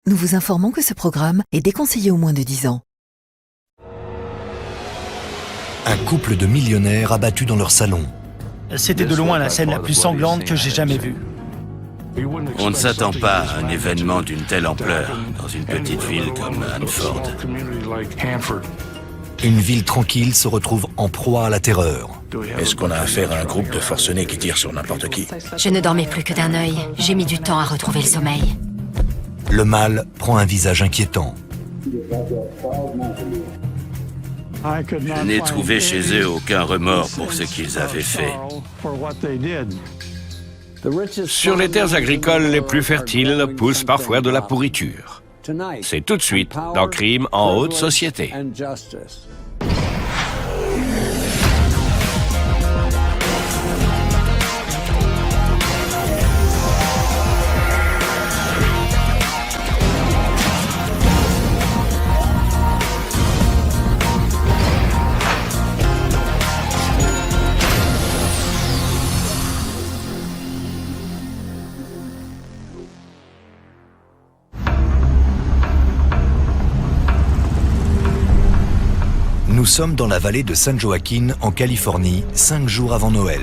nous vous informons que ce programme est déconseillé aux moins de 10 ans. Un couple de millionnaires abattus dans leur salon. C'était de loin la scène la plus sanglante que j'ai jamais vue. On ne s'attend pas à un événement d'une telle ampleur dans une petite ville comme Hanford. Une ville tranquille se retrouve en proie à la terreur. Est-ce qu'on a affaire à un groupe de forcenés qui tirent sur n'importe qui? Je ne dormais plus que d'un œil. J'ai mis du temps à retrouver le sommeil. Le mal prend un visage inquiétant. Je n'ai trouvé chez eux aucun remords pour ce qu'ils avaient fait. Sur les terres agricoles les plus fertiles pousse parfois de la pourriture. C'est tout de suite dans Crime en haute société. Nous sommes dans la vallée de San Joaquin, en Californie, 5 jours avant Noël.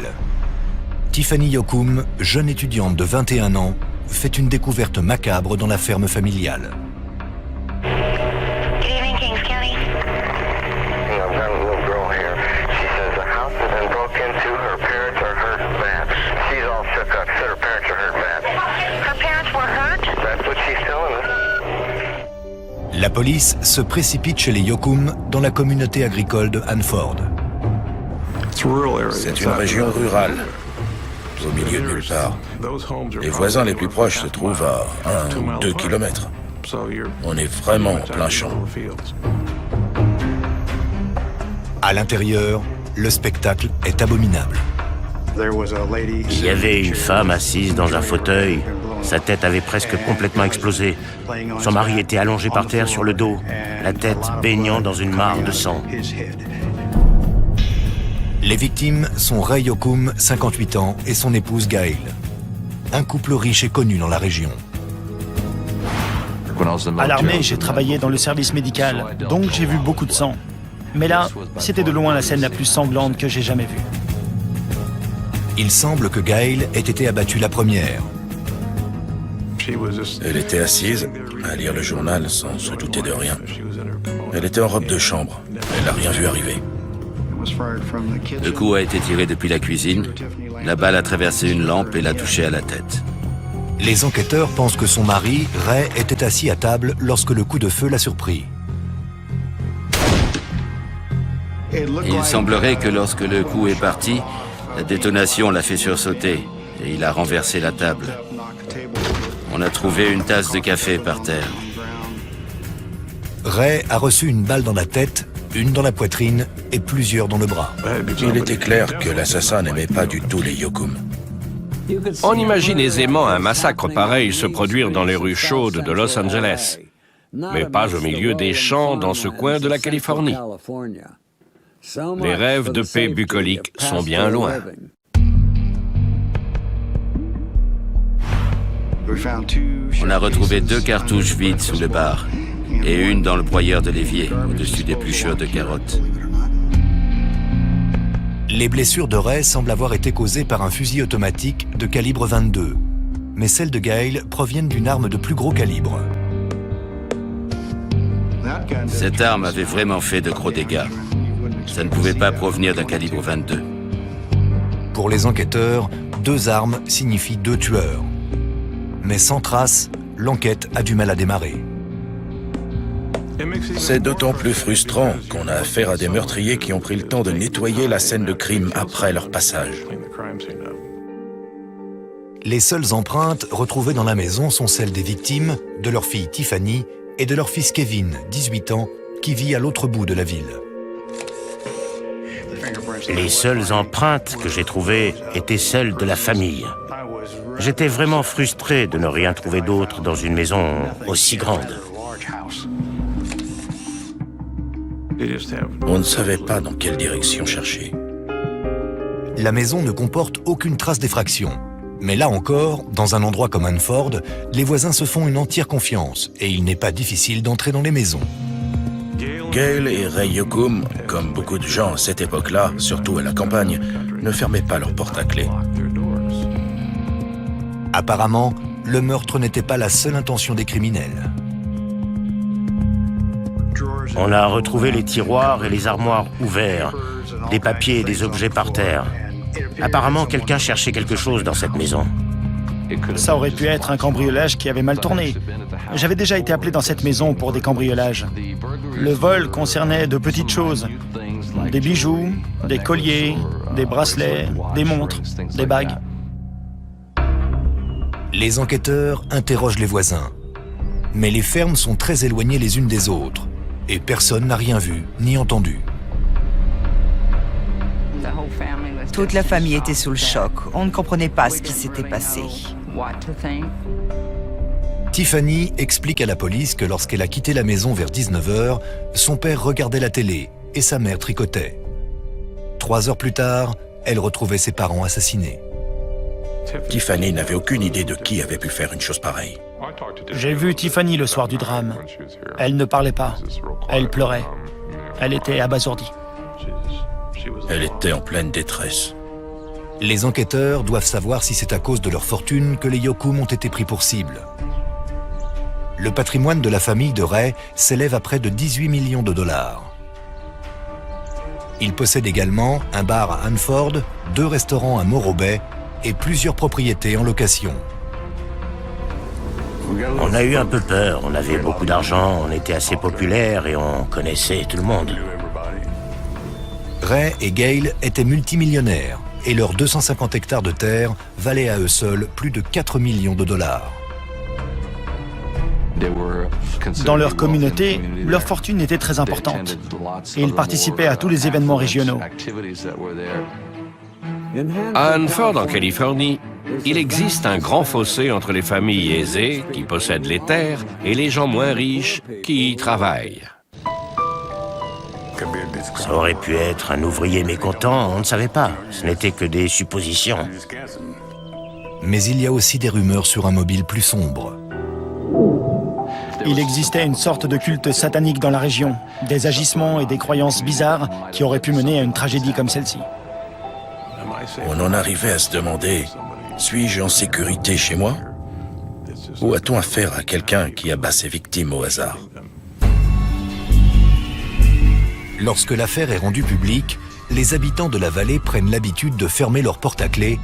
Tiffany Yoakum, jeune étudiante de 21 ans, fait une découverte macabre dans la ferme familiale. La police se précipite chez les Yoakum dans la communauté agricole de Hanford. C'est une région rurale, au milieu de nulle part. Les voisins les plus proches se trouvent à 1 ou 2 kilomètres. On est vraiment en plein champ. À l'intérieur, le spectacle est abominable. Il y avait une femme assise dans un fauteuil. Sa tête avait presque complètement explosé. Son mari était allongé par terre sur le dos, la tête baignant dans une mare de sang. Les victimes sont Ray Yoakum, 58 ans, et son épouse Gail. Un couple riche et connu dans la région. À l'armée, j'ai travaillé dans le service médical, donc j'ai vu beaucoup de sang. Mais là, c'était de loin la scène la plus sanglante que j'ai jamais vue. Il semble que Gail ait été abattue la première. Elle était assise, à lire le journal sans se douter de rien. Elle était en robe de chambre. Elle n'a rien vu arriver. Le coup a été tiré depuis la cuisine. La balle a traversé une lampe et l'a touché à la tête. Les enquêteurs pensent que son mari, Ray, était assis à table lorsque le coup de feu l'a surpris. Il semblerait que lorsque le coup est parti, la détonation l'a fait sursauter et il a renversé la table. On a trouvé une tasse de café par terre. Ray a reçu une balle dans la tête, une dans la poitrine et plusieurs dans le bras. Il était clair que l'assassin n'aimait pas du tout les Yoakum. On imagine aisément un massacre pareil se produire dans les rues chaudes de Los Angeles, mais pas au milieu des champs dans ce coin de la Californie. Les rêves de paix bucolique sont bien loin. On a retrouvé 2 cartouches vides sous le bar et une dans le broyeur de l'évier, au-dessus des pluchures de carottes. Les blessures de Ray semblent avoir été causées par un fusil automatique de calibre 22, mais celles de Gail proviennent d'une arme de plus gros calibre. Cette arme avait vraiment fait de gros dégâts. Ça ne pouvait pas provenir d'un calibre 22. Pour les enquêteurs, 2 armes signifient 2 tueurs. Mais sans trace, l'enquête a du mal à démarrer. C'est d'autant plus frustrant qu'on a affaire à des meurtriers qui ont pris le temps de nettoyer la scène de crime après leur passage. Les seules empreintes retrouvées dans la maison sont celles des victimes, de leur fille Tiffany et de leur fils Kevin, 18 ans, qui vit à l'autre bout de la ville. Les seules empreintes que j'ai trouvées étaient celles de la famille. J'étais vraiment frustré de ne rien trouver d'autre dans une maison aussi grande. On ne savait pas dans quelle direction chercher. La maison ne comporte aucune trace d'effraction. Mais là encore, dans un endroit comme Hanford, les voisins se font une entière confiance et il n'est pas difficile d'entrer dans les maisons. Gail et Ray Yokum, comme beaucoup de gens à cette époque-là, surtout à la campagne, ne fermaient pas leurs portes à clé. Apparemment, le meurtre n'était pas la seule intention des criminels. On a retrouvé les tiroirs et les armoires ouverts, des papiers et des objets par terre. Apparemment, quelqu'un cherchait quelque chose dans cette maison. Ça aurait pu être un cambriolage qui avait mal tourné. J'avais déjà été appelé dans cette maison pour des cambriolages. Le vol concernait de petites choses. Des bijoux, des colliers, des bracelets, des montres, des bagues. Les enquêteurs interrogent les voisins. Mais les fermes sont très éloignées les unes des autres. Et personne n'a rien vu ni entendu. Toute la famille était sous le choc. On ne comprenait pas ce qui s'était passé. Tiffany explique à la police que lorsqu'elle a quitté la maison vers 19h, son père regardait la télé et sa mère tricotait. 3 heures plus tard, elle retrouvait ses parents assassinés. Tiffany n'avait aucune idée de qui avait pu faire une chose pareille. J'ai vu Tiffany le soir du drame. Elle ne parlait pas. Elle pleurait. Elle était abasourdie. Elle était en pleine détresse. Les enquêteurs doivent savoir si c'est à cause de leur fortune que les Yokum ont été pris pour cible. Le patrimoine de la famille de Ray s'élève à près de 18 millions de dollars. Ils possèdent également un bar à Hanford, 2 restaurants à Morro Bay et plusieurs propriétés en location. On a eu un peu peur, on avait beaucoup d'argent, on était assez populaire et on connaissait tout le monde. Ray et Gail étaient multimillionnaires et leurs 250 hectares de terre valaient à eux seuls plus de 4 millions de dollars. Dans leur communauté, leur fortune était très importante. Et ils participaient à tous les événements régionaux. À Hanford, en Californie, il existe un grand fossé entre les familles aisées, qui possèdent les terres, et les gens moins riches, qui y travaillent. Ça aurait pu être un ouvrier mécontent, on ne savait pas. Ce n'était que des suppositions. Mais il y a aussi des rumeurs sur un mobile plus sombre. Il existait une sorte de culte satanique dans la région, des agissements et des croyances bizarres qui auraient pu mener à une tragédie comme celle-ci. On en arrivait à se demander, suis-je en sécurité chez moi? Ou a-t-on affaire à quelqu'un qui abat ses victimes au hasard? Lorsque l'affaire est rendue publique, les habitants de la vallée prennent l'habitude de fermer leurs portes à clé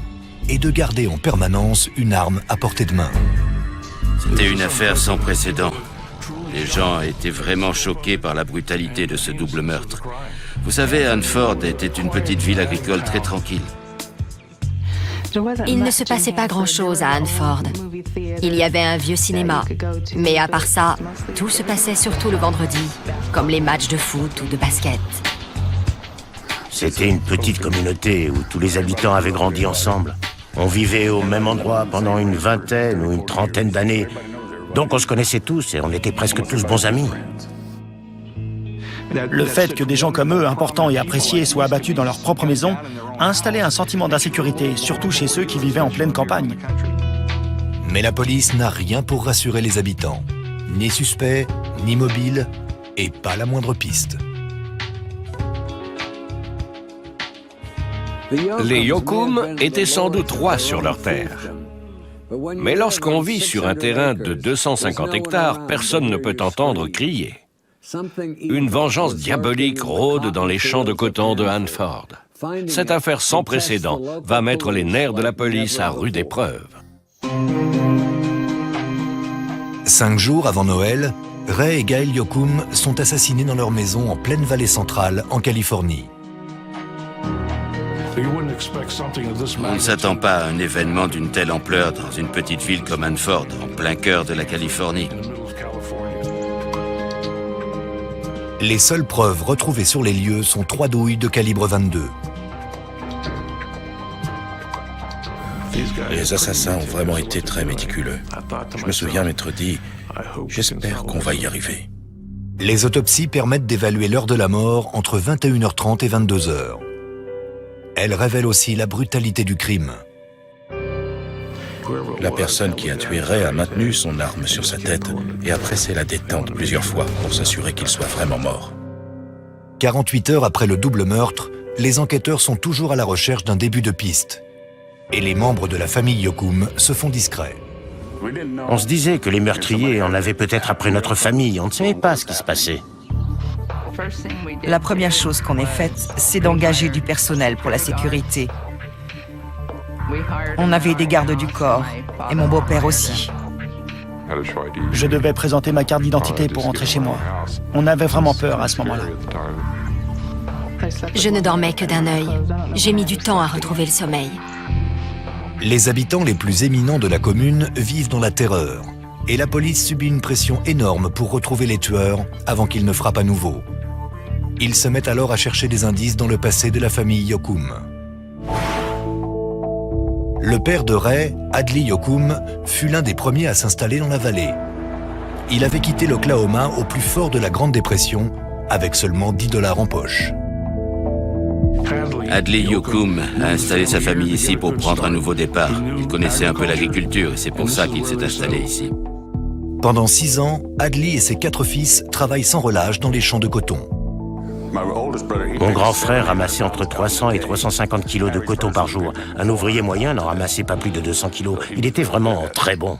et de garder en permanence une arme à portée de main. C'était une affaire sans précédent. Les gens étaient vraiment choqués par la brutalité de ce double meurtre. Vous savez, Hanford était une petite ville agricole très tranquille. Il ne se passait pas grand-chose à Hanford. Il y avait un vieux cinéma, mais à part ça, tout se passait surtout le vendredi, comme les matchs de foot ou de basket. C'était une petite communauté où tous les habitants avaient grandi ensemble. On vivait au même endroit pendant une vingtaine ou une trentaine d'années. Donc on se connaissait tous et on était presque tous bons amis. Le fait que des gens comme eux, importants et appréciés, soient abattus dans leur propre maison, a installé un sentiment d'insécurité, surtout chez ceux qui vivaient en pleine campagne. Mais la police n'a rien pour rassurer les habitants. Ni suspect, ni mobile, et pas la moindre piste. Les Yokum étaient sans doute rois sur leur terre. Mais lorsqu'on vit sur un terrain de 250 hectares, personne ne peut entendre crier. Une vengeance diabolique rôde dans les champs de coton de Hanford. Cette affaire sans précédent va mettre les nerfs de la police à rude épreuve. 5 jours avant Noël, Ray et Gail Yokum sont assassinés dans leur maison en pleine vallée centrale, en Californie. On ne s'attend pas à un événement d'une telle ampleur dans une petite ville comme Hanford, en plein cœur de la Californie. Les seules preuves retrouvées sur les lieux sont 3 douilles de calibre 22. Les assassins ont vraiment été très méticuleux. Je me souviens m'être dit, j'espère qu'on va y arriver. Les autopsies permettent d'évaluer l'heure de la mort entre 21h30 et 22h. Elles révèlent aussi la brutalité du crime. La personne qui a tué Ray a maintenu son arme sur sa tête et a pressé la détente plusieurs fois pour s'assurer qu'il soit vraiment mort. 48 heures après le double meurtre, les enquêteurs sont toujours à la recherche d'un début de piste. Et les membres de la famille Yokum se font discrets. On se disait que les meurtriers en avaient peut-être après notre famille. On ne savait pas ce qui se passait. La première chose qu'on ait faite, c'est d'engager du personnel pour la sécurité. On avait des gardes du corps, et mon beau-père aussi. Je devais présenter ma carte d'identité pour rentrer chez moi. On avait vraiment peur à ce moment-là. Je ne dormais que d'un œil. J'ai mis du temps à retrouver le sommeil. Les habitants les plus éminents de la commune vivent dans la terreur. Et la police subit une pression énorme pour retrouver les tueurs avant qu'ils ne frappent à nouveau. Ils se mettent alors à chercher des indices dans le passé de la famille Yokum. Le père de Ray, Adley Yokum, fut l'un des premiers à s'installer dans la vallée. Il avait quitté l'Oklahoma au plus fort de la Grande Dépression, avec seulement $10 en poche. Adley Yokum a installé sa famille ici pour prendre un nouveau départ. Il connaissait un peu l'agriculture et c'est pour ça qu'il s'est installé ici. Pendant 6 ans, Adley et ses 4 fils travaillent sans relâche dans les champs de coton. Mon grand frère ramassait entre 300 et 350 kilos de coton par jour. Un ouvrier moyen n'en ramassait pas plus de 200 kilos. Il était vraiment très bon.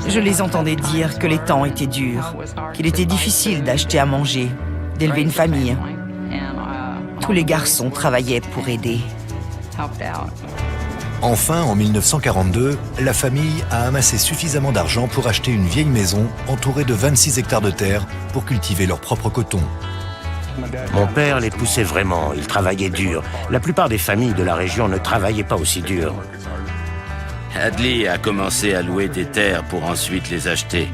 Je les entendais dire que les temps étaient durs, qu'il était difficile d'acheter à manger, d'élever une famille. Tous les garçons travaillaient pour aider. Enfin, en 1942, la famille a amassé suffisamment d'argent pour acheter une vieille maison entourée de 26 hectares de terre pour cultiver leur propre coton. Mon père les poussait vraiment, il travaillait dur. La plupart des familles de la région ne travaillaient pas aussi dur. Adley a commencé à louer des terres pour ensuite les acheter.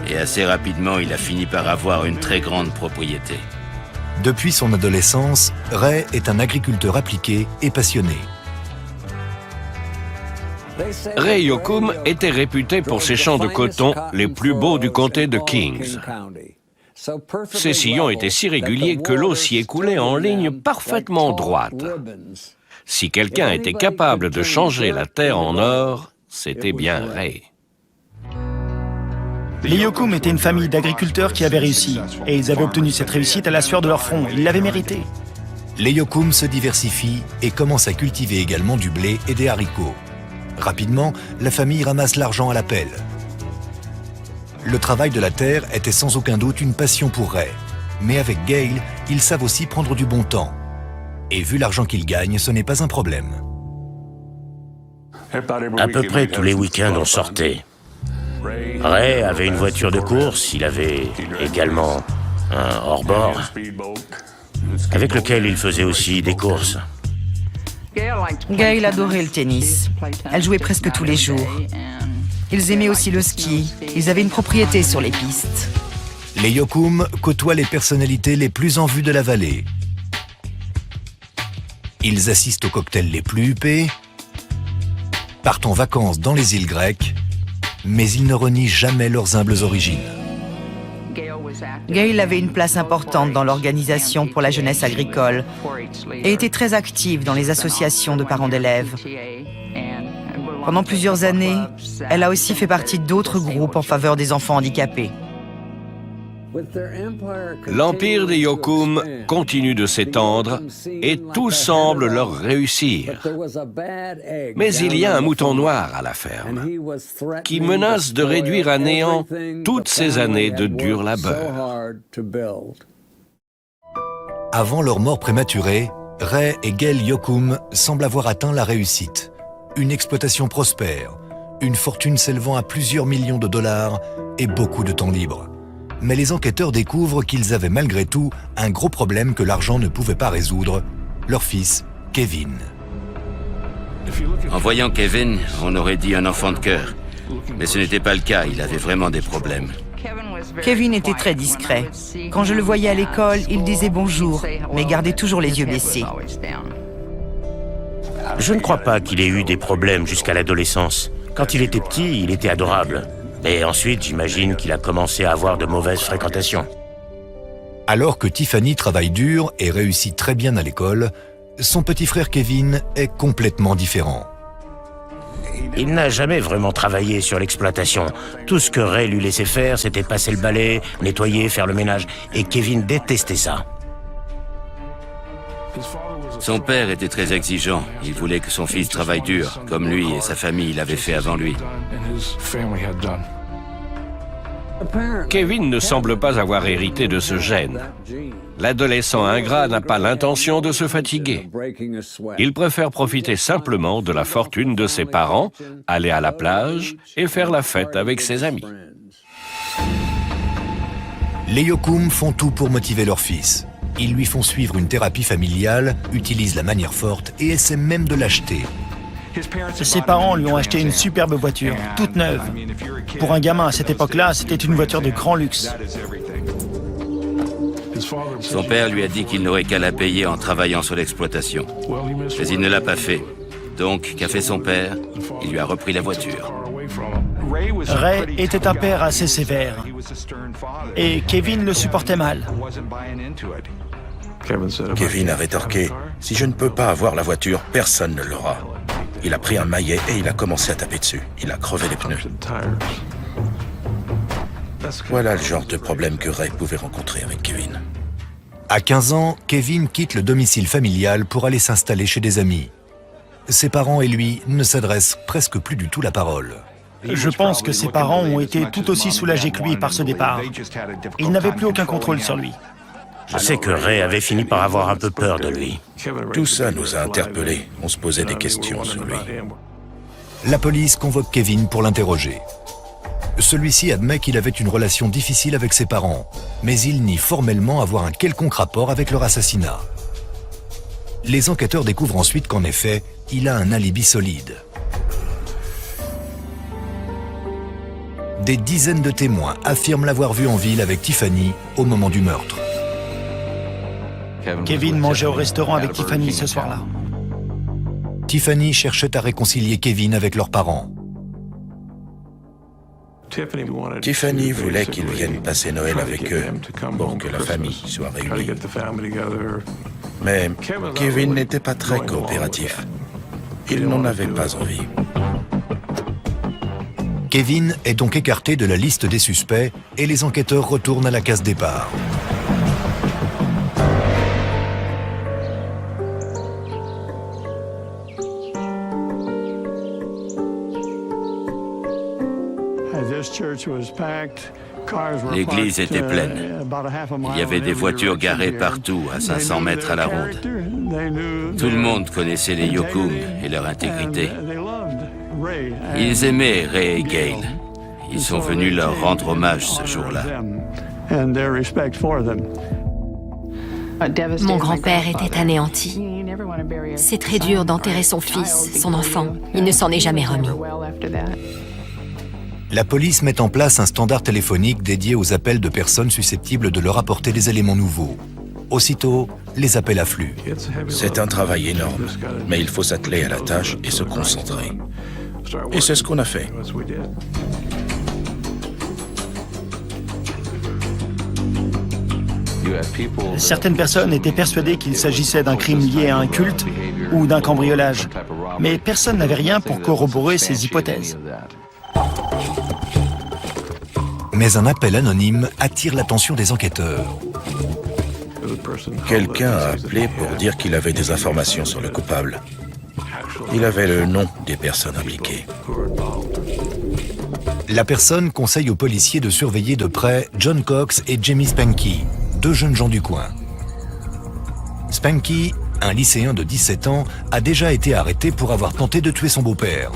Et assez rapidement, il a fini par avoir une très grande propriété. Depuis son adolescence, Ray est un agriculteur appliqué et passionné. Ray Yokum était réputé pour ses champs de coton les plus beaux du comté de Kings. Ces sillons étaient si réguliers que l'eau s'y écoulait en ligne parfaitement droite. Si quelqu'un était capable de changer la terre en or, c'était bien Ray. Les Yokum étaient une famille d'agriculteurs qui avaient réussi. Et ils avaient obtenu cette réussite à la sueur de leur front. Ils l'avaient mérité. Les Yokum se diversifient et commencent à cultiver également du blé et des haricots. Rapidement, la famille ramasse l'argent à la pelle. Le travail de la terre était sans aucun doute une passion pour Ray. Mais avec Gail, ils savent aussi prendre du bon temps. Et vu l'argent qu'ils gagnent, ce n'est pas un problème. À peu près tous les week-ends, on sortait. Ray avait une voiture de course, il avait également un hors-bord, avec lequel il faisait aussi des courses. Gail adorait le tennis. Elle jouait presque tous les jours. Ils aimaient aussi le ski. Ils avaient une propriété sur les pistes. Les Yokum côtoient les personnalités les plus en vue de la vallée. Ils assistent aux cocktails les plus huppés, partent en vacances dans les îles grecques, mais ils ne renient jamais leurs humbles origines. Gail avait une place importante dans l'organisation pour la jeunesse agricole et était très active dans les associations de parents d'élèves. Pendant plusieurs années, elle a aussi fait partie d'autres groupes en faveur des enfants handicapés. L'empire des Yokum continue de s'étendre et tout semble leur réussir. Mais il y a un mouton noir à la ferme qui menace de réduire à néant toutes ces années de dur labeur. Avant leur mort prématurée, Ray et Gail Yokum semblent avoir atteint la réussite. Une exploitation prospère, une fortune s'élevant à plusieurs millions de dollars et beaucoup de temps libre. Mais les enquêteurs découvrent qu'ils avaient malgré tout un gros problème que l'argent ne pouvait pas résoudre, leur fils, Kevin. En voyant Kevin, on aurait dit un enfant de cœur. Mais ce n'était pas le cas, il avait vraiment des problèmes. Kevin était très discret. Quand je le voyais à l'école, il disait bonjour, mais gardait toujours les yeux baissés. Je ne crois pas qu'il ait eu des problèmes jusqu'à l'adolescence. Quand il était petit, il était adorable. Et ensuite, j'imagine qu'il a commencé à avoir de mauvaises fréquentations. Alors que Tiffany travaille dur et réussit très bien à l'école, son petit frère Kevin est complètement différent. Il n'a jamais vraiment travaillé sur l'exploitation. Tout ce que Ray lui laissait faire, c'était passer le balai, nettoyer, faire le ménage. Et Kevin détestait ça. Son père était très exigeant. Il voulait que son fils travaille dur, comme lui et sa famille l'avaient fait avant lui. Kevin ne semble pas avoir hérité de ce gène. L'adolescent ingrat n'a pas l'intention de se fatiguer. Il préfère profiter simplement de la fortune de ses parents, aller à la plage et faire la fête avec ses amis. Les Yocum font tout pour motiver leur fils. Ils lui font suivre une thérapie familiale, utilisent la manière forte et essaient même de l'acheter. Ses parents lui ont acheté une superbe voiture, toute neuve. Pour un gamin à cette époque-là, c'était une voiture de grand luxe. Son père lui a dit qu'il n'aurait qu'à la payer en travaillant sur l'exploitation. Mais il ne l'a pas fait. Donc, qu'a fait son père? Il lui a repris la voiture. Ray était un père assez sévère. Et Kevin le supportait mal. Kevin a rétorqué « Si je ne peux pas avoir la voiture, personne ne l'aura. » Il a pris un maillet et il a commencé à taper dessus. Il a crevé les pneus. Voilà le genre de problème que Ray pouvait rencontrer avec Kevin. À 15 ans, Kevin quitte le domicile familial pour aller s'installer chez des amis. Ses parents et lui ne s'adressent presque plus du tout la parole. Je pense que ses parents ont été tout aussi soulagés que lui par ce départ. Ils n'avaient plus aucun contrôle sur lui. Je sais que Ray avait fini par avoir un peu peur de lui. Tout ça nous a interpellés. On se posait des questions sur lui. La police convoque Kevin pour l'interroger. Celui-ci admet qu'il avait une relation difficile avec ses parents, mais il nie formellement avoir un quelconque rapport avec leur assassinat. Les enquêteurs découvrent ensuite qu'en effet, il a un alibi solide. Des dizaines de témoins affirment l'avoir vu en ville avec Tiffany au moment du meurtre. Kevin mangeait au restaurant avec Tiffany ce soir-là. Tiffany cherchait à réconcilier Kevin avec leurs parents. Tiffany voulait qu'ils viennent passer Noël avec eux pour que la famille soit réunie. Mais Kevin n'était pas très coopératif. Il n'en avait pas envie. Kevin est donc écarté de la liste des suspects et les enquêteurs retournent à la case départ. L'église était pleine. Il y avait des voitures garées partout, à 500 mètres à la ronde. Tout le monde connaissait les Yocum et leur intégrité. Ils aimaient Ray et Gail. Ils sont venus leur rendre hommage ce jour-là. Mon grand-père était anéanti. C'est très dur d'enterrer son fils, son enfant. Il ne s'en est jamais remis. La police met en place un standard téléphonique dédié aux appels de personnes susceptibles de leur apporter des éléments nouveaux. Aussitôt, les appels affluent. C'est un travail énorme, mais il faut s'atteler à la tâche et se concentrer. Et c'est ce qu'on a fait. Certaines personnes étaient persuadées qu'il s'agissait d'un crime lié à un culte ou d'un cambriolage. Mais personne n'avait rien pour corroborer ces hypothèses. Mais un appel anonyme attire l'attention des enquêteurs. Quelqu'un a appelé pour dire qu'il avait des informations sur le coupable. Il avait le nom des personnes impliquées. La personne conseille aux policiers de surveiller de près John Cox et Jamie Spanky, deux jeunes gens du coin. Spanky, un lycéen de 17 ans, a déjà été arrêté pour avoir tenté de tuer son beau-père.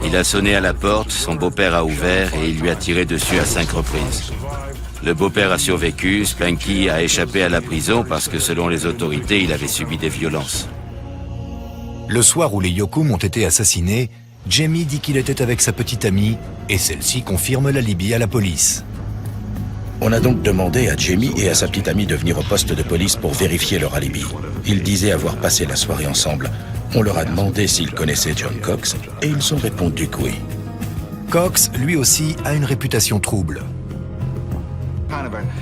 Il a sonné à la porte, son beau-père a ouvert et il lui a tiré dessus à 5 reprises. Le beau-père a survécu, Spanky a échappé à la prison parce que selon les autorités, il avait subi des violences. Le soir où les Yocum ont été assassinés, Jamie dit qu'il était avec sa petite amie et celle-ci confirme l'alibi à la police. On a donc demandé à Jamie et à sa petite amie de venir au poste de police pour vérifier leur alibi. Ils disaient avoir passé la soirée ensemble. On leur a demandé s'ils connaissaient John Cox et ils ont répondu que oui. Cox, lui aussi, a une réputation trouble.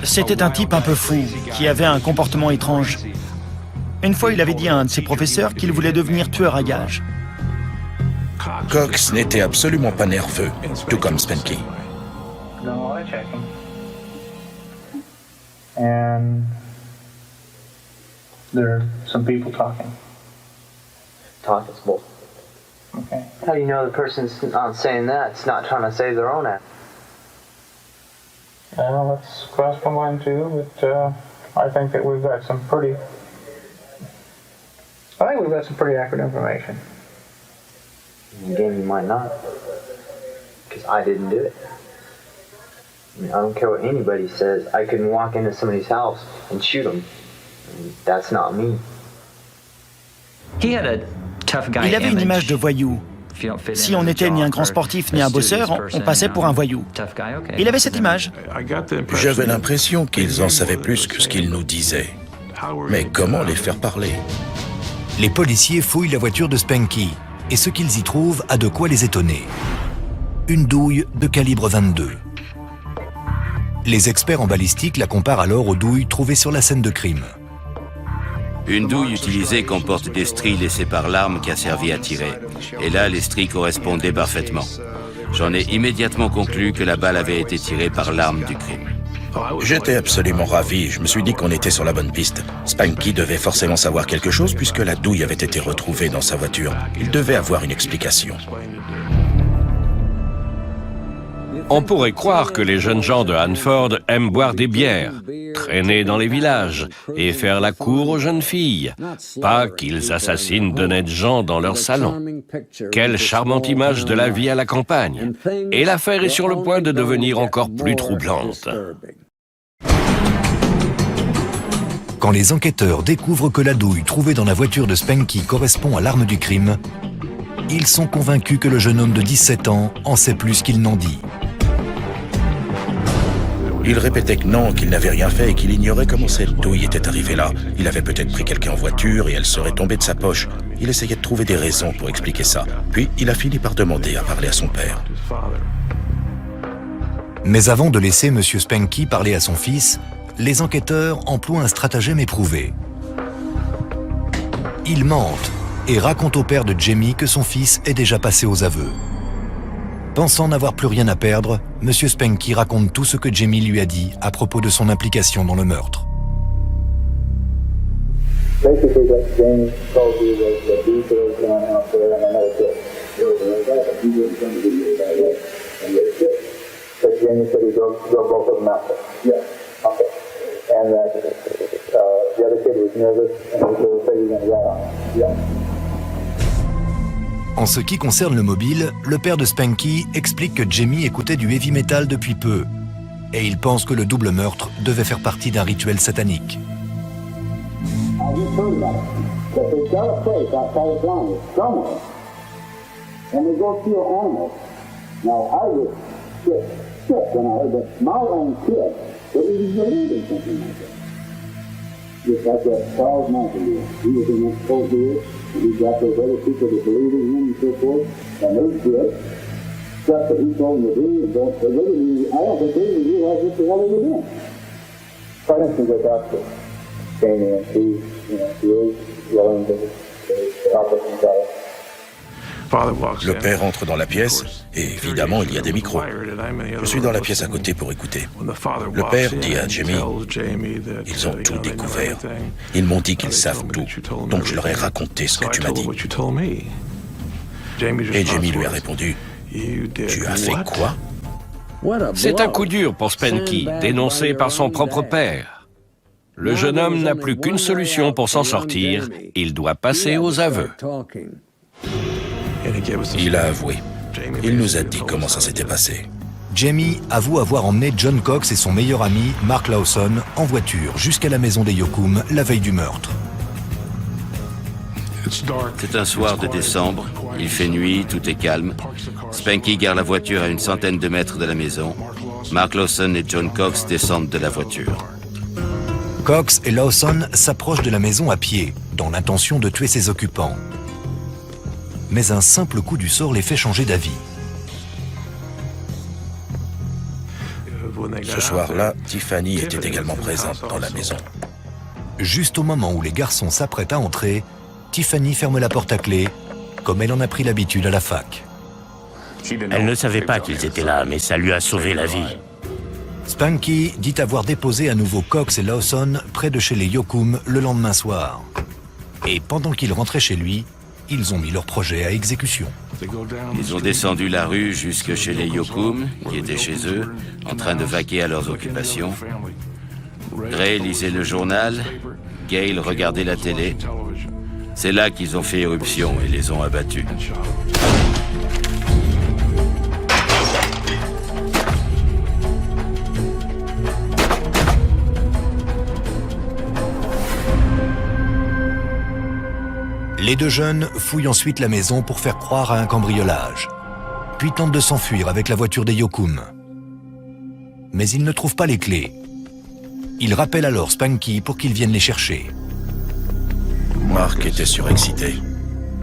C'était un type un peu fou, qui avait un comportement étrange. Une fois, il avait dit à un de ses professeurs qu'il voulait devenir tueur à gages. Cox n'était absolument pas nerveux, tout comme Spanky. No, I check him. And there are some people talking. Talk is bull. Okay. How do you know the person's not saying that? It's not trying to save their own ass. Well, that's cross combined too, but I think that we've got some pretty accurate information. Again, you might not, because I didn't do it. I mean, I don't care what anybody says. I couldn't walk into somebody's house and shoot them. I mean, that's not me. Il avait une image de voyou. Si on n'était ni un grand sportif ni un bosseur, on passait pour un voyou. Il avait cette image. J'avais l'impression qu'ils en savaient plus que ce qu'ils nous disaient. Mais comment les faire parler? Les policiers fouillent la voiture de Spanky et ce qu'ils y trouvent a de quoi les étonner. Une douille de calibre 22. Les experts en balistique la comparent alors aux douilles trouvées sur la scène de crime. Une douille utilisée comporte des stries laissées par l'arme qui a servi à tirer. Et là, les stries correspondaient parfaitement. J'en ai immédiatement conclu que la balle avait été tirée par l'arme du crime. J'étais absolument ravi. Je me suis dit qu'on était sur la bonne piste. Spanky devait forcément savoir quelque chose puisque la douille avait été retrouvée dans sa voiture. Il devait avoir une explication. On pourrait croire que les jeunes gens de Hanford aiment boire des bières, traîner dans les villages et faire la cour aux jeunes filles, pas qu'ils assassinent d'honnêtes gens dans leur salon. Quelle charmante image de la vie à la campagne. Et l'affaire est sur le point de devenir encore plus troublante. Quand les enquêteurs découvrent que la douille trouvée dans la voiture de Spanky correspond à l'arme du crime, ils sont convaincus que le jeune homme de 17 ans en sait plus qu'il n'en dit. Il répétait que non, qu'il n'avait rien fait et qu'il ignorait comment cette douille était arrivée là. Il avait peut-être pris quelqu'un en voiture et elle serait tombée de sa poche. Il essayait de trouver des raisons pour expliquer ça. Puis il a fini par demander à parler à son père. Mais avant de laisser M. Spanky parler à son fils, les enquêteurs emploient un stratagème éprouvé. Ils mentent et racontent au père de Jamie que son fils est déjà passé aux aveux. Pensant n'avoir plus rien à perdre, M. Spanky raconte tout ce que Jamie lui a dit à propos de son implication dans le meurtre. En ce qui concerne le mobile, le père de Spanky explique que Jamie écoutait du heavy metal depuis peu et il pense que le double meurtre devait faire partie d'un rituel satanique. Just like that Charles Manson. He was in that cold here, and he got those other people that believed in him and so forth, and they did stuff that he told them to do, and they really, I don't think they even realized what the hell they were doing. For instance, the doctor came in, he was willing to help us himself. Le père entre dans la pièce, et évidemment, il y a des micros. Je suis dans la pièce à côté pour écouter. Le père dit à Jamie, ils ont tout découvert. Ils m'ont dit qu'ils savent tout, donc je leur ai raconté ce que tu m'as dit. Et Jamie lui a répondu, tu as fait quoi? C'est un coup dur pour Spanky, dénoncé par son propre père. Le jeune homme n'a plus qu'une solution pour s'en sortir, il doit passer aux aveux. Il a avoué. Il nous a dit comment ça s'était passé. Jamie avoue avoir emmené John Cox et son meilleur ami, Mark Lawson, en voiture jusqu'à la maison des Yocum la veille du meurtre. C'est un soir de décembre, il fait nuit, tout est calme. Spanky gare la voiture à une centaine de mètres de la maison. Mark Lawson et John Cox descendent de la voiture. Cox et Lawson s'approchent de la maison à pied, dans l'intention de tuer ses occupants. Mais un simple coup du sort les fait changer d'avis. Ce soir-là, Tiffany était également présente dans la maison. Juste au moment où les garçons s'apprêtent à entrer, Tiffany ferme la porte à clé, comme elle en a pris l'habitude à la fac. Elle ne savait pas qu'ils étaient là, mais ça lui a sauvé la vie. Spanky dit avoir déposé à nouveau Cox et Lawson près de chez les Yokum le lendemain soir. Et pendant qu'il rentrait chez lui, ils ont mis leur projet à exécution. Ils ont descendu la rue jusque chez les Yokum, qui étaient chez eux, en train de vaquer à leurs occupations. Gray lisait le journal, Gale regardait la télé. C'est là qu'ils ont fait éruption et les ont abattus. Les deux jeunes fouillent ensuite la maison pour faire croire à un cambriolage, puis tentent de s'enfuir avec la voiture des Yokum. Mais ils ne trouvent pas les clés. Ils rappellent alors Spanky pour qu'il vienne les chercher. Mark était surexcité.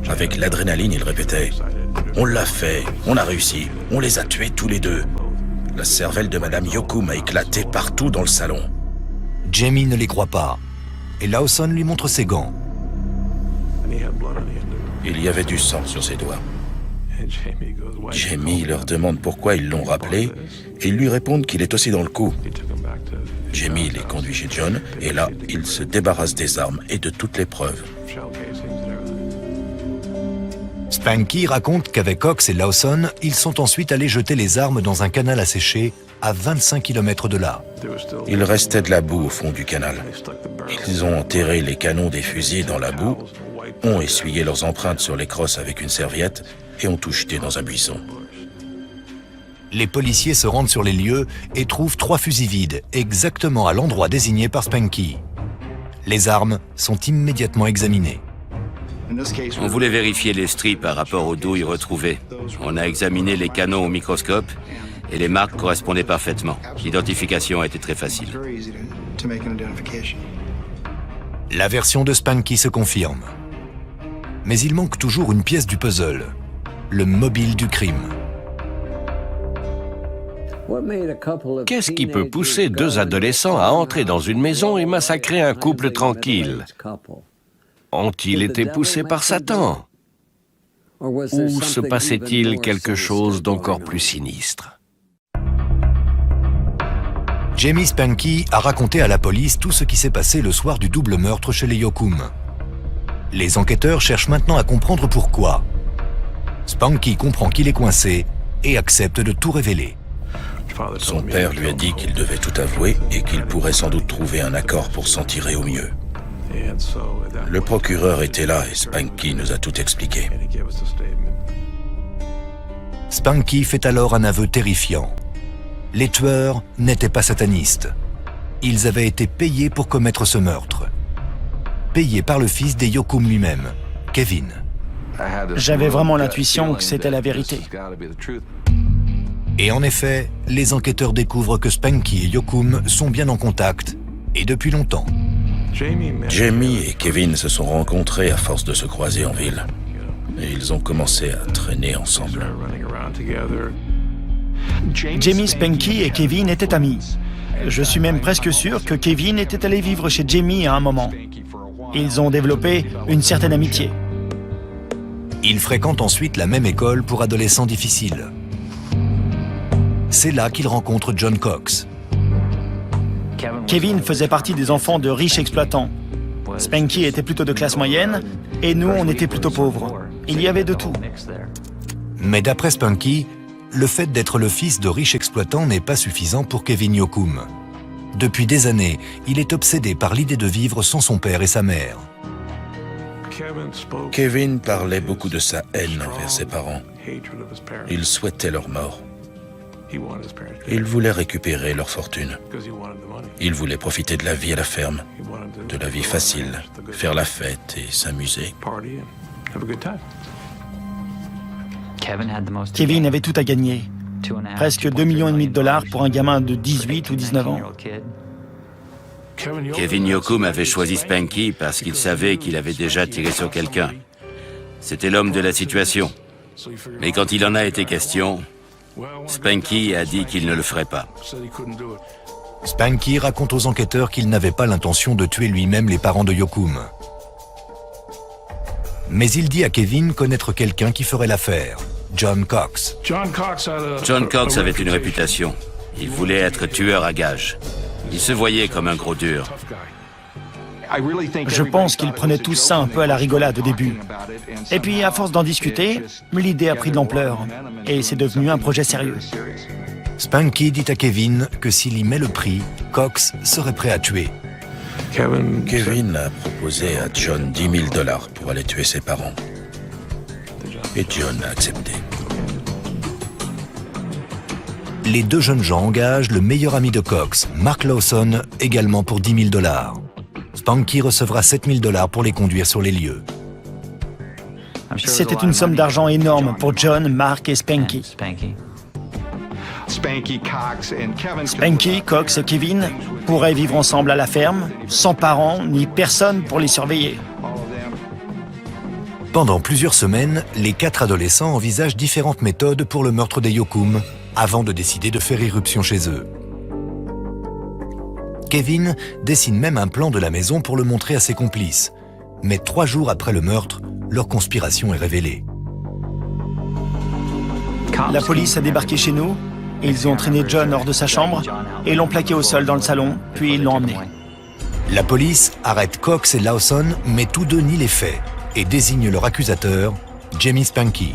Avec l'adrénaline, il répétait « On l'a fait, on a réussi, on les a tués tous les deux. » La cervelle de Madame Yokum a éclaté partout dans le salon. Jamie ne les croit pas, et Lawson lui montre ses gants. Il y avait du sang sur ses doigts. Jamie leur demande pourquoi ils l'ont rappelé, et ils lui répondent qu'il est aussi dans le coup. Jamie les conduit chez John, et là, il se débarrasse des armes et de toutes les preuves. Spanky raconte qu'avec Cox et Lawson, ils sont ensuite allés jeter les armes dans un canal asséché à 25 km de là. Il restait de la boue au fond du canal. Ils ont enterré les canons des fusils dans la boue, ont essuyé leurs empreintes sur les crosses avec une serviette et ont tout jeté dans un buisson. Les policiers se rendent sur les lieux et trouvent 3 fusils vides, exactement à l'endroit désigné par Spanky. Les armes sont immédiatement examinées. On voulait vérifier les stries par rapport aux douilles retrouvées. On a examiné les canons au microscope et les marques correspondaient parfaitement. L'identification a été très facile. La version de Spanky se confirme. Mais il manque toujours une pièce du puzzle, le mobile du crime. Qu'est-ce qui peut pousser 2 adolescents à entrer dans une maison et massacrer un couple tranquille? Ont-ils été poussés par Satan? Ou se passait-il quelque chose d'encore plus sinistre? Jamie Spanky a raconté à la police tout ce qui s'est passé le soir du double meurtre chez les Yokum. Les enquêteurs cherchent maintenant à comprendre pourquoi. Spanky comprend qu'il est coincé et accepte de tout révéler. Son père lui a dit qu'il devait tout avouer et qu'il pourrait sans doute trouver un accord pour s'en tirer au mieux. Le procureur était là et Spanky nous a tout expliqué. Spanky fait alors un aveu terrifiant. Les tueurs n'étaient pas satanistes. Ils avaient été payés pour commettre ce meurtre. Payés par le fils des Yokum lui-même, Kevin. J'avais vraiment l'intuition que c'était la vérité. Et en effet, les enquêteurs découvrent que Spanky et Yokum sont bien en contact, et depuis longtemps. Jamie et Kevin se sont rencontrés à force de se croiser en ville. Et ils ont commencé à traîner ensemble. Jamie, Spanky et Kevin étaient amis. Je suis même presque sûr que Kevin était allé vivre chez Jamie à un moment. Ils ont développé une certaine amitié. Ils fréquentent ensuite la même école pour adolescents difficiles. C'est là qu'ils rencontrent John Cox. Kevin faisait partie des enfants de riches exploitants. Spanky était plutôt de classe moyenne et nous, on était plutôt pauvres. Il y avait de tout. Mais d'après Spanky, le fait d'être le fils de riches exploitants n'est pas suffisant pour Kevin Yokum. Depuis des années, il est obsédé par l'idée de vivre sans son père et sa mère. Kevin parlait beaucoup de sa haine envers ses parents. Il souhaitait leur mort. Il voulait récupérer leur fortune. Il voulait profiter de la vie à la ferme, de la vie facile, faire la fête et s'amuser. Kevin avait tout à gagner. Presque 2,5 millions de dollars pour un gamin de 18 ou 19 ans. Kevin Yokum avait choisi Spanky parce qu'il savait qu'il avait déjà tiré sur quelqu'un. C'était l'homme de la situation. Mais quand il en a été question, Spanky a dit qu'il ne le ferait pas. Spanky raconte aux enquêteurs qu'il n'avait pas l'intention de tuer lui-même les parents de Yokum. Mais il dit à Kevin connaître quelqu'un qui ferait l'affaire, John Cox. John Cox avait une réputation. Il voulait être tueur à gages. Il se voyait comme un gros dur. Je pense qu'ils prenaient tout ça un peu à la rigolade au début. Et puis, à force d'en discuter, l'idée a pris de l'ampleur. Et c'est devenu un projet sérieux. Spanky dit à Kevin que s'il y met le prix, Cox serait prêt à tuer. Kevin a proposé à John $10 000 pour aller tuer ses parents. Et John a accepté. Les deux jeunes gens engagent le meilleur ami de Cox, Mark Lawson, également pour $10 000. Spanky recevra $7 000 pour les conduire sur les lieux. C'était une somme d'argent énorme pour John, Mark et Spanky. Spanky, Cox et Kevin pourraient vivre ensemble à la ferme, sans parents ni personne pour les surveiller. Pendant plusieurs semaines, les 4 adolescents envisagent différentes méthodes pour le meurtre des Yokum, avant de décider de faire irruption chez eux. Kevin dessine même un plan de la maison pour le montrer à ses complices. Mais 3 jours après le meurtre, leur conspiration est révélée. La police a débarqué chez nous, ils ont entraîné John hors de sa chambre et l'ont plaqué au sol dans le salon, puis ils l'ont emmené. La police arrête Cox et Lawson, mais tous deux nient les faits et désignent leur accusateur, Jamie Spanky.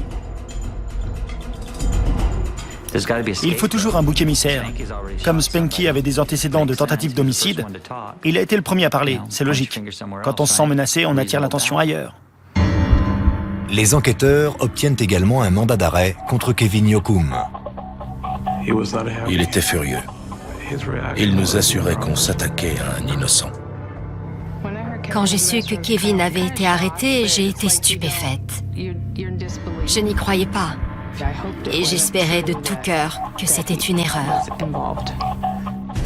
Il faut toujours un bouc émissaire. Comme Spanky avait des antécédents de tentatives d'homicide, il a été le premier à parler, c'est logique. Quand on se sent menacé, on attire l'attention ailleurs. Les enquêteurs obtiennent également un mandat d'arrêt contre Kevin Yokum. Il était furieux. Il nous assurait qu'on s'attaquait à un innocent. Quand j'ai su que Kevin avait été arrêté, j'ai été stupéfaite. Je n'y croyais pas. Et j'espérais de tout cœur que c'était une erreur.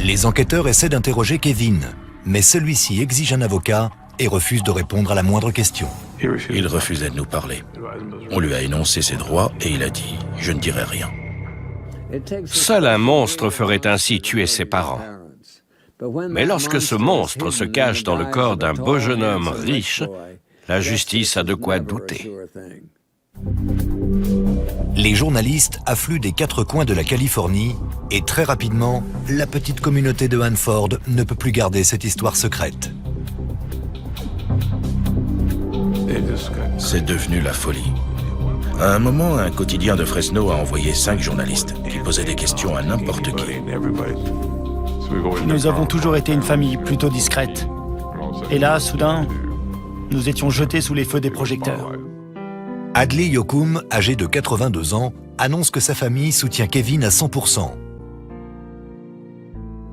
Les enquêteurs essaient d'interroger Kevin, mais celui-ci exige un avocat et refuse de répondre à la moindre question. Il refusait de nous parler. On lui a énoncé ses droits et il a dit « Je ne dirai rien ». Seul un monstre ferait ainsi tuer ses parents. Mais lorsque ce monstre se cache dans le corps d'un beau jeune homme riche, la justice a de quoi douter. Les journalistes affluent des 4 coins de la Californie et très rapidement, la petite communauté de Hanford ne peut plus garder cette histoire secrète. C'est devenu la folie. À un moment, un quotidien de Fresno a envoyé 5 journalistes qui posaient des questions à n'importe qui. Nous avons toujours été une famille plutôt discrète. Et là, soudain, nous étions jetés sous les feux des projecteurs. Hadley Yokum, âgé de 82 ans, annonce que sa famille soutient Kevin à 100%.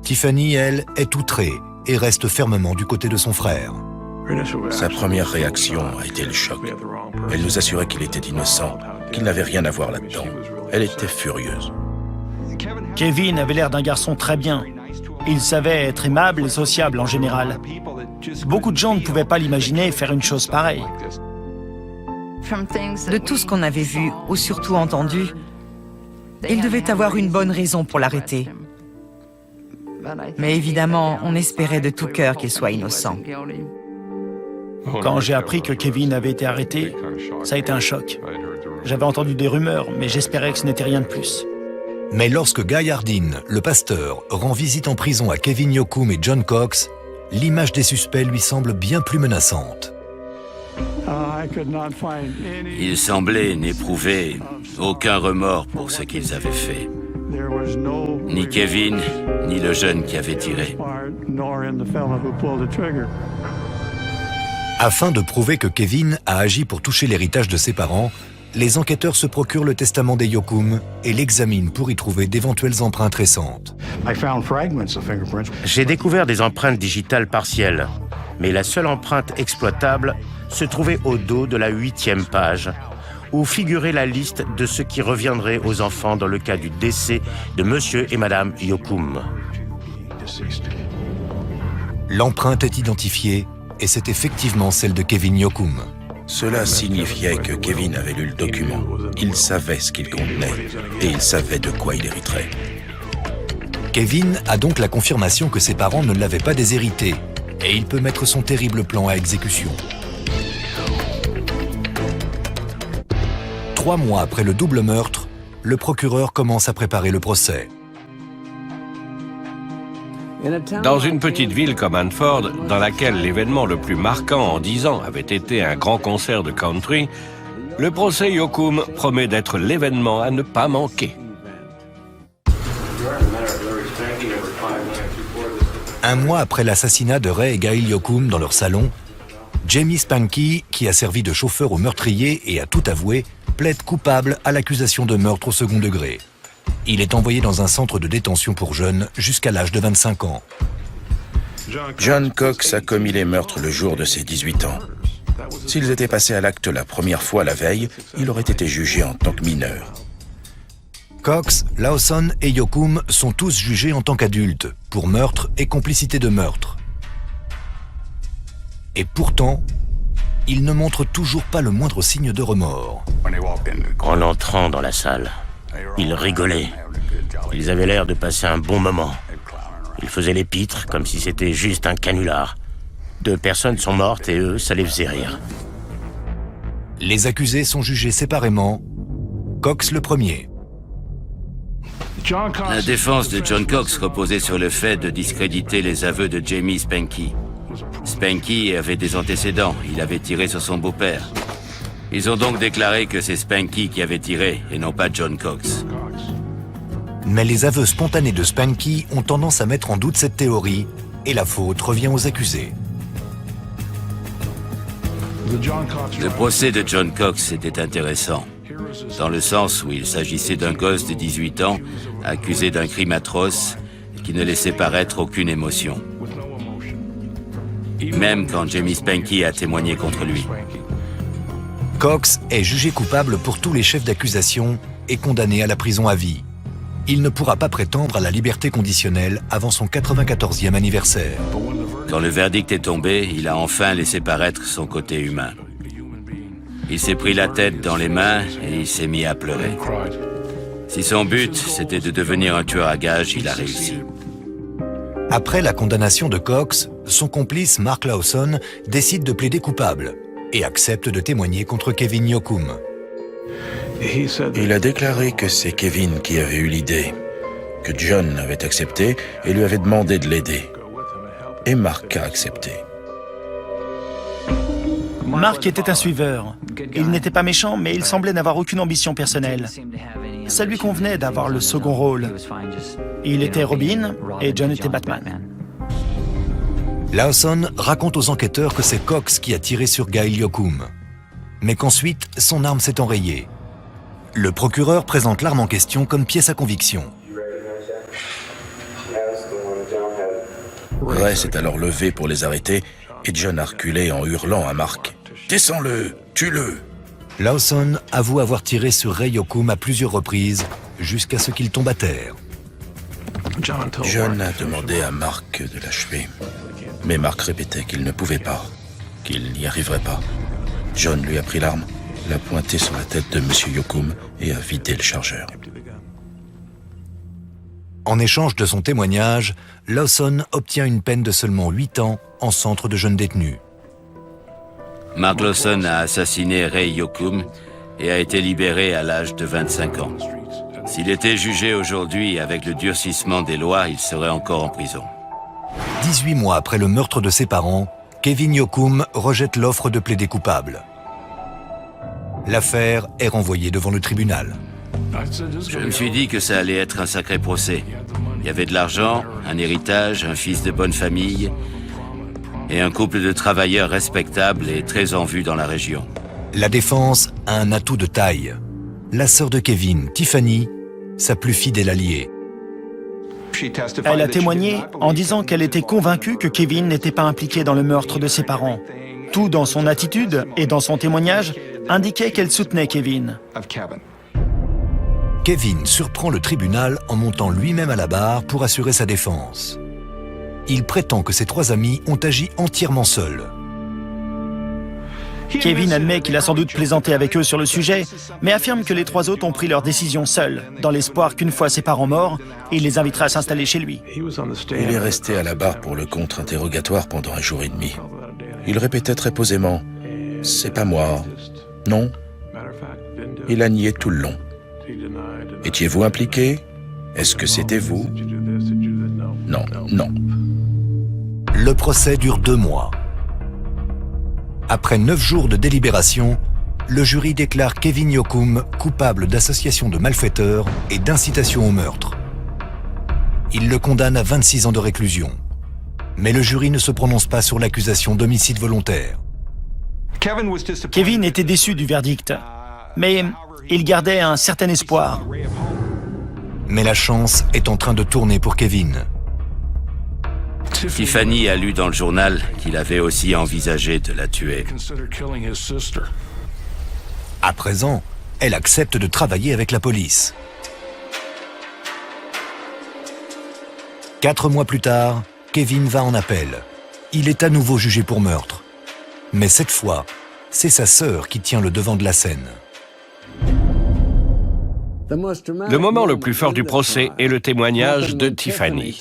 Tiffany, elle, est outrée et reste fermement du côté de son frère. Sa première réaction a été le choc. Elle nous assurait qu'il était innocent, qu'il n'avait rien à voir là-dedans. Elle était furieuse. Kevin avait l'air d'un garçon très bien. Il savait être aimable et sociable en général. Beaucoup de gens ne pouvaient pas l'imaginer faire une chose pareille. De tout ce qu'on avait vu, ou surtout entendu, il devait avoir une bonne raison pour l'arrêter. Mais évidemment, on espérait de tout cœur qu'il soit innocent. Quand j'ai appris que Kevin avait été arrêté, ça a été un choc. J'avais entendu des rumeurs, mais j'espérais que ce n'était rien de plus. Mais lorsque Guy Hardin, le pasteur, rend visite en prison à Kevin Yokum et John Cox, l'image des suspects lui semble bien plus menaçante. Ils semblaient n'éprouver aucun remords pour ce qu'ils avaient fait. Ni Kevin, ni le jeune qui avait tiré. Afin de prouver que Kevin a agi pour toucher l'héritage de ses parents, les enquêteurs se procurent le testament des Yokum et l'examinent pour y trouver d'éventuelles empreintes récentes. J'ai découvert des empreintes digitales partielles, mais la seule empreinte exploitable se trouvait au dos de la 8e page, où figurait la liste de ce qui reviendrait aux enfants dans le cas du décès de Monsieur et Madame Yokum. L'empreinte est identifiée et c'est effectivement celle de Kevin Yokum. Cela signifiait que Kevin avait lu le document. Il savait ce qu'il contenait et il savait de quoi il hériterait. Kevin a donc la confirmation que ses parents ne l'avaient pas déshérité et il peut mettre son terrible plan à exécution. 3 mois après le double meurtre, le procureur commence à préparer le procès. Dans une petite ville comme Hanford, dans laquelle l'événement le plus marquant en 10 ans avait été un grand concert de country, le procès Yoakum promet d'être l'événement à ne pas manquer. Un mois après l'assassinat de Ray et Gail Yoakum dans leur salon, Jamie Spanky, qui a servi de chauffeur au meurtrier et a tout avoué, plaide coupable à l'accusation de meurtre au second degré. Il est envoyé dans un centre de détention pour jeunes jusqu'à l'âge de 25 ans. John Cox a commis les meurtres le jour de ses 18 ans. S'ils étaient passés à l'acte la première fois la veille, il aurait été jugé en tant que mineur. Cox, Lawson et Yoakum sont tous jugés en tant qu'adultes pour meurtre et complicité de meurtre. Et pourtant, ils ne montrent toujours pas le moindre signe de remords. En entrant dans la salle, ils rigolaient. Ils avaient l'air de passer un bon moment. Ils faisaient les pitres comme si c'était juste un canular. 2 personnes sont mortes et eux, ça les faisait rire. Les accusés sont jugés séparément. Cox le premier. La défense de John Cox reposait sur le fait de discréditer les aveux de Jamie Spanky. Spanky avait des antécédents, il avait tiré sur son beau-père. Ils ont donc déclaré que c'est Spanky qui avait tiré et non pas John Cox. Mais les aveux spontanés de Spanky ont tendance à mettre en doute cette théorie et la faute revient aux accusés. Le procès de John Cox était intéressant, dans le sens où il s'agissait d'un gosse de 18 ans accusé d'un crime atroce qui ne laissait paraître aucune émotion. Même quand Jamie Spanky a témoigné contre lui. Cox est jugé coupable pour tous les chefs d'accusation et condamné à la prison à vie. Il ne pourra pas prétendre à la liberté conditionnelle avant son 94e anniversaire. Quand le verdict est tombé, il a enfin laissé paraître son côté humain. Il s'est pris la tête dans les mains et il s'est mis à pleurer. Si son but, c'était de devenir un tueur à gages, il a réussi. Après la condamnation de Cox, son complice Mark Lawson décide de plaider coupable et accepte de témoigner contre Kevin Yoakum. Il a déclaré que c'est Kevin qui avait eu l'idée, que John avait accepté et lui avait demandé de l'aider. Et Mark a accepté. Mark était un suiveur. Il n'était pas méchant, mais il semblait n'avoir aucune ambition personnelle. Ça lui convenait d'avoir le second rôle. Il était Robin et John était Batman. Lawson raconte aux enquêteurs que c'est Cox qui a tiré sur Gail Yoakum, mais qu'ensuite son arme s'est enrayée. Le procureur présente l'arme en question comme pièce à conviction. Ray s'est alors levé pour les arrêter et John a reculé en hurlant à Mark « Descends-le, tue-le !» Lawson avoue avoir tiré sur Ray Yoakum à plusieurs reprises jusqu'à ce qu'il tombe à terre. John a demandé à Mark de l'achever, mais Mark répétait qu'il ne pouvait pas, qu'il n'y arriverait pas. John lui a pris l'arme, l'a pointé sur la tête de M. Yoakum et a vidé le chargeur. En échange de son témoignage, Lawson obtient une peine de seulement 8 ans en centre de jeunes détenus. Mark Lawson a assassiné Ray Yoakum et a été libéré à l'âge de 25 ans. S'il était jugé aujourd'hui avec le durcissement des lois, il serait encore en prison. 18 mois après le meurtre de ses parents, Kevin Yoakum rejette l'offre de plaider coupable. L'affaire est renvoyée devant le tribunal. Je me suis dit que ça allait être un sacré procès. Il y avait de l'argent, un héritage, un fils de bonne famille et un couple de travailleurs respectables et très en vue dans la région. La défense a un atout de taille. La sœur de Kevin, Tiffany, sa plus fidèle alliée. Elle a témoigné en disant qu'elle était convaincue que Kevin n'était pas impliqué dans le meurtre de ses parents. Tout dans son attitude et dans son témoignage indiquait qu'elle soutenait Kevin. Kevin surprend le tribunal en montant lui-même à la barre pour assurer sa défense. Il prétend que ses 3 amis ont agi entièrement seuls. Kevin admet qu'il a sans doute plaisanté avec eux sur le sujet, mais affirme que les 3 autres ont pris leur décision seuls, dans l'espoir qu'une fois ses parents morts, il les invitera à s'installer chez lui. Il est resté à la barre pour le contre-interrogatoire pendant 1 jour et demi. Il répétait très posément « C'est pas moi. Non. » Il a nié tout le long. Étiez-vous impliqué? Est-ce que c'était vous? Non, non. Le procès dure 2 mois. Après 9 jours de délibération, le jury déclare Kevin Yoakum coupable d'association de malfaiteurs et d'incitation au meurtre. Il le condamne à 26 ans de réclusion. Mais le jury ne se prononce pas sur l'accusation d'homicide volontaire. Kevin était déçu du verdict, mais il gardait un certain espoir. Mais la chance est en train de tourner pour Kevin. Tiffany a lu dans le journal qu'il avait aussi envisagé de la tuer. À présent, elle accepte de travailler avec la police. 4 mois plus tard, Kevin va en appel. Il est à nouveau jugé pour meurtre. Mais cette fois, c'est sa sœur qui tient le devant de la scène. Le moment le plus fort du procès est le témoignage de Tiffany.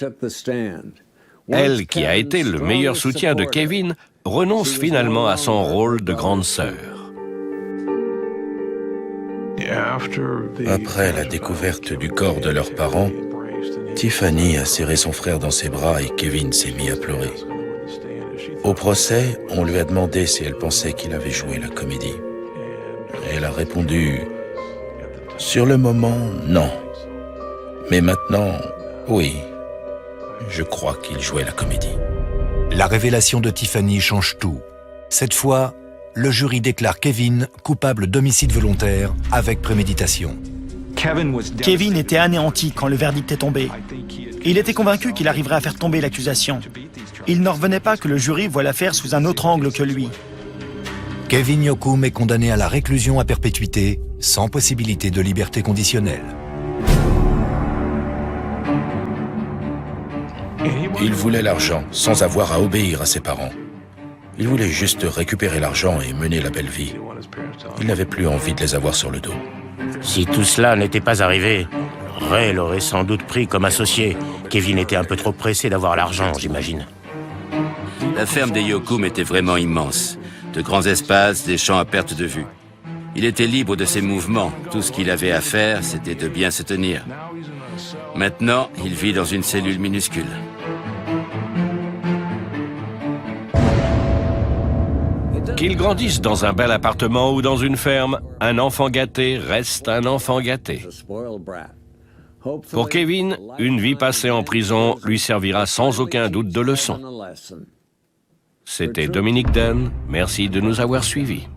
Elle, qui a été le meilleur soutien de Kevin, renonce finalement à son rôle de grande sœur. Après la découverte du corps de leurs parents, Tiffany a serré son frère dans ses bras et Kevin s'est mis à pleurer. Au procès, on lui a demandé si elle pensait qu'il avait joué la comédie. Et elle a répondu « Sur le moment, non. Mais maintenant, oui. Je crois qu'il jouait la comédie. » La révélation de Tiffany change tout. Cette fois, le jury déclare Kevin coupable d'homicide volontaire avec préméditation. Kevin était anéanti quand le verdict est tombé. Il était convaincu qu'il arriverait à faire tomber l'accusation. Il n'en revenait pas que le jury voit l'affaire sous un autre angle que lui. Kevin Yoakum est condamné à la réclusion à perpétuité, sans possibilité de liberté conditionnelle. Il voulait l'argent, sans avoir à obéir à ses parents. Il voulait juste récupérer l'argent et mener la belle vie. Il n'avait plus envie de les avoir sur le dos. Si tout cela n'était pas arrivé, Ray l'aurait sans doute pris comme associé. Kevin était un peu trop pressé d'avoir l'argent, j'imagine. La ferme des Yoakum était vraiment immense. De grands espaces, des champs à perte de vue. Il était libre de ses mouvements. Tout ce qu'il avait à faire, c'était de bien se tenir. Maintenant, il vit dans une cellule minuscule. Qu'il grandisse dans un bel appartement ou dans une ferme, un enfant gâté reste un enfant gâté. Pour Kevin, une vie passée en prison lui servira sans aucun doute de leçon. C'était Dominique Den, merci de nous avoir suivis.